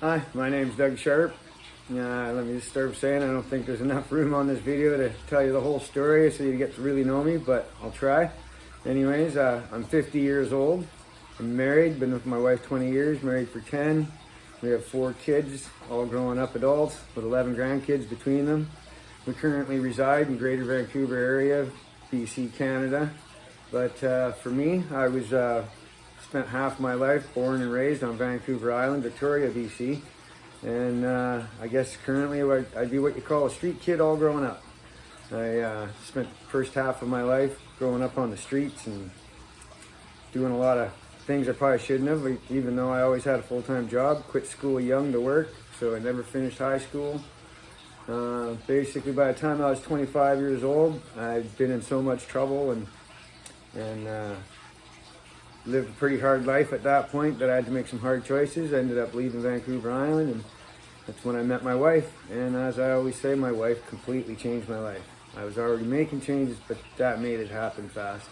Hi, my name's Doug Sharp. Let me just start saying I don't think there's enough room on this video to tell you the whole story so you get to really know me, but I'll try. Anyways, I'm 50 years old. I'm married, been with my wife 20 years, married for 10. We have 4 kids, all growing up adults, with 11 grandkids between them. We currently reside in Greater Vancouver area, BC, Canada. But for me, I was spent half my life born and raised on Vancouver Island, Victoria, BC. And I guess currently I'd be what you call a street kid all growing up. I spent the first half of my life growing up on the streets and doing a lot of things I probably shouldn't have, even though I always had a full-time job. Quit school young to work, so I never finished high school. Basically, by the time I was 25 years old, I'd been in so much trouble and lived a pretty hard life at that point that I had to make some hard choices. I ended up leaving Vancouver Island, and that's when I met my wife. And as I always say, my wife completely changed my life. I was already making changes, but that made it happen fast.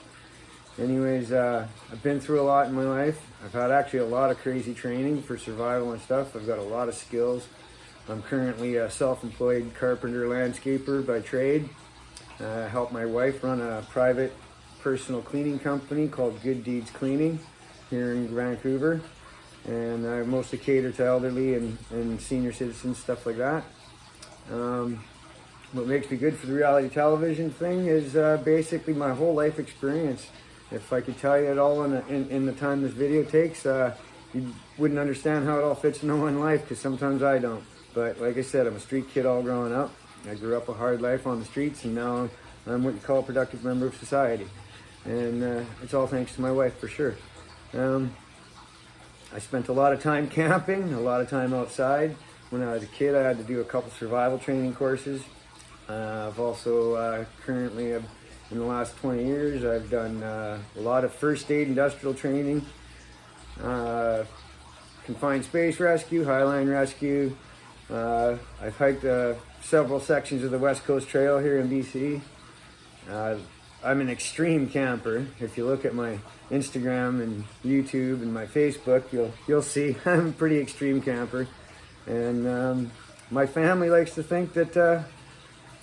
Anyways, I've been through a lot in my life. I've had actually a lot of crazy training for survival and stuff. I've got a lot of skills. I'm currently a self-employed carpenter landscaper by trade. I help my wife run a private personal cleaning company called Good Deeds Cleaning here in Vancouver, and I mostly cater to elderly and senior citizens, stuff like that. What makes me good for the reality television thing is basically my whole life experience. If I could tell you it all in the time this video takes, you wouldn't understand how it all fits into one life, because sometimes I don't. But like I said, I'm a street kid all growing up. I grew up a hard life on the streets, and now I'm what you call a productive member of society. And it's all thanks to my wife, for sure. I spent a lot of time camping, a lot of time outside. When I was a kid, I had to do a couple survival training courses. I've also currently, in the last 20 years, I've done a lot of first aid industrial training, confined space rescue, highline rescue. I've hiked several sections of the West Coast Trail here in BC. I'm an extreme camper. If you look at my Instagram and YouTube and my Facebook, you'll see I'm a pretty extreme camper. And my family likes to think that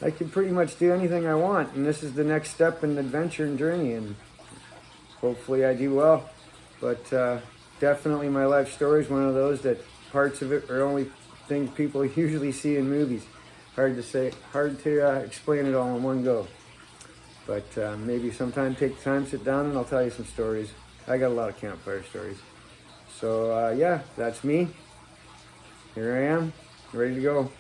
I can pretty much do anything I want, and this is the next step in the adventure and journey, and hopefully I do well. But definitely my life story is one of those that parts of it are only things people usually see in movies. Hard to explain it all in one go. But maybe sometime take the time, sit down, and I'll tell you some stories. I got a lot of campfire stories. So yeah, that's me. Here I am, ready to go.